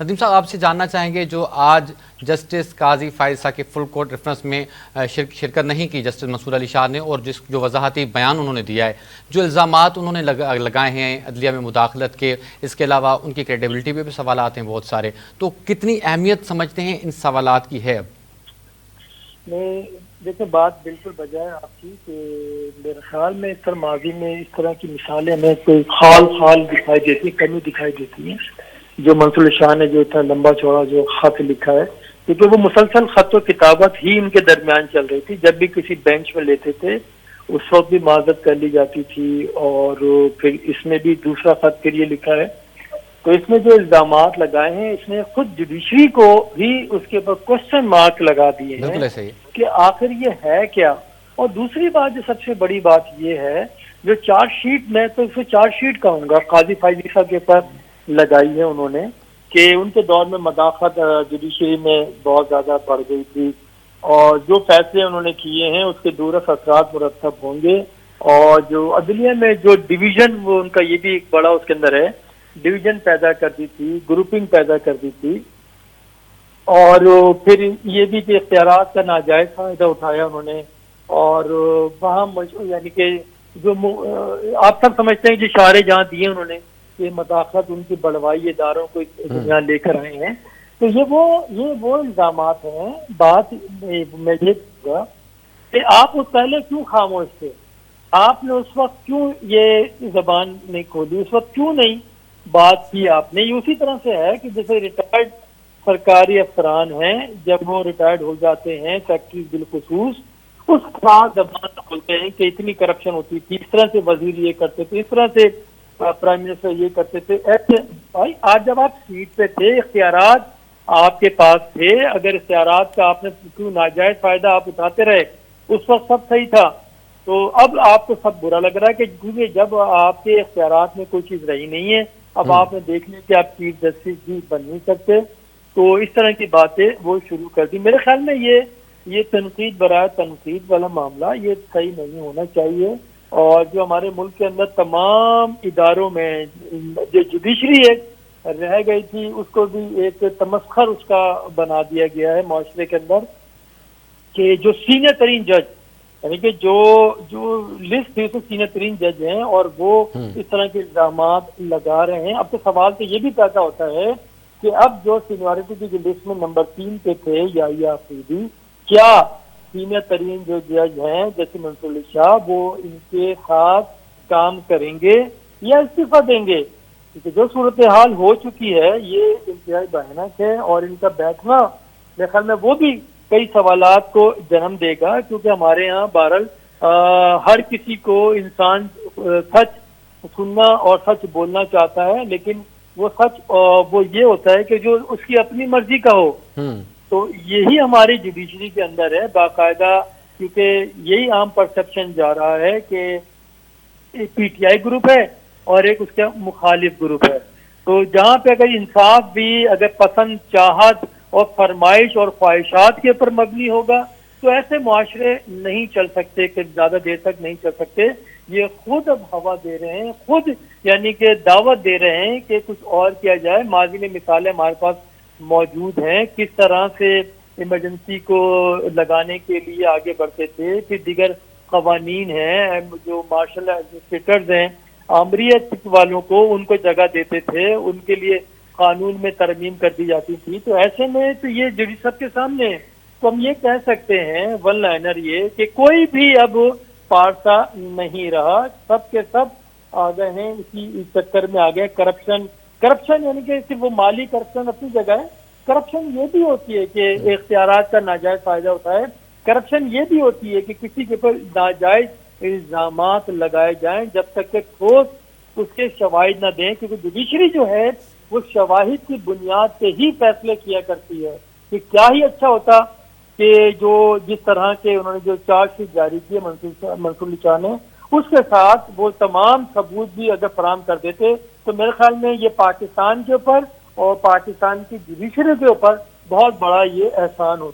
ندیم صاحب آپ سے جاننا چاہیں گے جو آج جسٹس قاضی فائز صاحب کے فل کورٹ ریفرنس میں شرکت نہیں کی جسٹس منصور علی شاہ نے، اور جو وضاحتی بیان انہوں نے دیا ہے، جو الزامات انہوں نے لگائے ہیں عدلیہ میں مداخلت کے، اس کے علاوہ ان کی کریڈیبلٹی پہ بھی سوالات ہیں بہت سارے، تو کتنی اہمیت سمجھتے ہیں ان سوالات کی ہے اب؟ میں دیکھیں بات بالکل بجا ہے آپ کی کہ میرے خیال میں اس طرح ماضی میں اس طرح کی مثالیں ہمیں کوئی خال دکھائی دیتی ہیں، کمی دکھائی دیتی ہیں۔ جو منصور شاہ نے جو اتنا لمبا چوڑا جو خط لکھا ہے، کیونکہ وہ مسلسل خط و کتابت ہی ان کے درمیان چل رہی تھی، جب بھی کسی بینچ میں لیتے تھے اس وقت بھی معذرت کر لی جاتی تھی، اور پھر اس میں بھی دوسرا خط پھر یہ لکھا ہے۔ تو اس میں جو الزامات لگائے ہیں، اس نے خود جوڈیشری کو بھی اس کے اوپر کوسچن مارک لگا دیے ہیں بالکل ایسے ہی کہ آخر یہ ہے کیا۔ اور دوسری بات جو سب سے بڑی بات یہ ہے، جو چارج شیٹ، میں تو اسے چارج شیٹ کہوں گا، قاضی فائزی صاحب کے اوپر لگائی ہے انہوں نے کہ ان کے دور میں مداخلت جوڈیشری میں بہت زیادہ بڑھ گئی تھی، اور جو فیصلے انہوں نے کیے ہیں اس کے دورس اثرات مرتب ہوں گے، اور جو عدلیہ میں جو ڈویژن، وہ ان کا یہ بھی ایک بڑا اس کے اندر ہے، ڈویژن پیدا کر دی تھی، گروپنگ پیدا کر دی تھی، اور پھر یہ بھی کہ اختیارات کا ناجائز فائدہ اٹھایا انہوں نے، اور وہاں یعنی کہ جو آپ سب سمجھتے ہیں جو اشارے جہاں دیے انہوں نے کہ مداخلت ان کی بڑھوائی اداروں کو یہاں لے کر آئے ہیں، تو یہ وہ الزامات ہیں۔ بات میں یہ کہوں گا کہ آپ اس پہلے کیوں خاموش تھے؟ آپ نے اس وقت کیوں یہ زبان نہیں کھولی؟ اس وقت کیوں نہیں بات کی آپ نے؟ یہ اسی طرح سے ہے کہ جیسے ریٹائرڈ سرکاری افسران ہیں، جب وہ ریٹائرڈ ہو جاتے ہیں، سیکٹریز بالخصوص، اس خاص زبان بولتے ہیں کہ اتنی کرپشن ہوتی تھی، اس طرح سے وزیر یہ کرتے تھے، اس طرح سے پرائم منسٹر یہ کرتے تھے۔ ایسے بھائی آج جب آپ سیٹ پہ تھے، اختیارات آپ کے پاس تھے، اگر اختیارات کا آپ نے کیوں ناجائز فائدہ آپ اٹھاتے رہے، اس وقت سب صحیح تھا۔ تو اب آپ کو سب برا لگ رہا ہے کہ کیونکہ جب آپ کے اختیارات میں کوئی چیز رہی نہیں ہے، اب آپ نے دیکھ لیا کہ آپ چیف جسٹس بھی بن نہیں سکتے، تو اس طرح کی باتیں وہ شروع کر دی۔ میرے خیال میں یہ تنقید برائے تنقید والا معاملہ یہ صحیح نہیں ہونا چاہیے، اور جو ہمارے ملک کے اندر تمام اداروں میں جو جوڈیشری ایک رہ گئی تھی، اس کو بھی ایک تمسخر اس کا بنا دیا گیا ہے معاشرے کے اندر، کہ جو سینئر ترین جج، یعنی کہ جو لسٹ تھی اس میں سینئر ترین جج ہیں، اور وہ اس طرح کے الزامات لگا رہے ہیں۔ اب تو سوال تو یہ بھی پیدا ہوتا ہے کہ اب جو سینیورٹی کی جو لسٹ میں نمبر 3 پہ تھے یا آفریدی، کیا سینئر ترین جو جج ہیں جیسے منصور علی شاہ، وہ ان کے ساتھ کام کریں گے یا استعفیٰ دیں گے؟ کیونکہ جو صورتحال ہو چکی ہے یہ انتہائی بھیانک ہے، اور ان کا بیٹھنا میرے خیال میں وہ بھی کئی سوالات کو جنم دے گا، کیونکہ ہمارے ہاں بہرحال ہر کسی کو انسان سچ سننا اور سچ بولنا چاہتا ہے، لیکن وہ سچ وہ یہ ہوتا ہے کہ جو اس کی اپنی مرضی کا ہو۔ تو یہی ہماری جوڈیشری کے اندر ہے باقاعدہ، کیونکہ یہی عام پرسپشن جا رہا ہے کہ ایک پی ٹی آئی گروپ ہے اور ایک اس کا مخالف گروپ ہے، تو جہاں پہ اگر انصاف بھی اگر پسند چاہت اور فرمائش اور خواہشات کے اوپر مبنی ہوگا تو ایسے معاشرے نہیں چل سکتے، کہ زیادہ دیر تک نہیں چل سکتے۔ یہ خود اب ہوا دے رہے ہیں، خود یعنی کہ دعوت دے رہے ہیں کہ کچھ اور کیا جائے۔ ماضی میں مثالیں ہمارے پاس موجود ہیں، کس طرح سے ایمرجنسی کو لگانے کے لیے آگے بڑھتے تھے، پھر دیگر قوانین ہیں، جو مارشل ایڈمنسٹریٹرز ہیں، آمریت والوں کو ان کو جگہ دیتے تھے، ان کے لیے قانون میں ترمیم کر دی جاتی تھی۔ تو ایسے میں تو یہ جو سب کے سامنے ہے، تو ہم یہ کہہ سکتے ہیں ون لائنر یہ کہ کوئی بھی اب پارسا نہیں رہا، سب کے سب آ گئے ہیں اسی چکر میں آ گئے۔ کرپشن یعنی کہ صرف وہ مالی کرپشن اپنی جگہ ہے، کرپشن یہ بھی ہوتی ہے کہ اختیارات کا ناجائز فائدہ اٹھائے، کرپشن یہ بھی ہوتی ہے کہ کسی کے اوپر ناجائز الزامات لگائے جائیں جب تک کہ ٹھوس اس کے شواہد نہ دیں، کیونکہ جوڈیشری جو ہے وہ شواہد کی بنیاد پہ ہی فیصلے کیا کرتی ہے۔ کہ کیا ہی اچھا ہوتا کہ جو جس طرح کے انہوں نے جو چارج شیٹ جاری کی ہے منصور علی شاہ نے، اس کے ساتھ وہ تمام ثبوت بھی اگر فراہم کر دیتے تو میرے خیال میں یہ پاکستان کے اوپر اور پاکستان کی جوڈیشری کے اوپر بہت بڑا یہ احسان ہوتا۔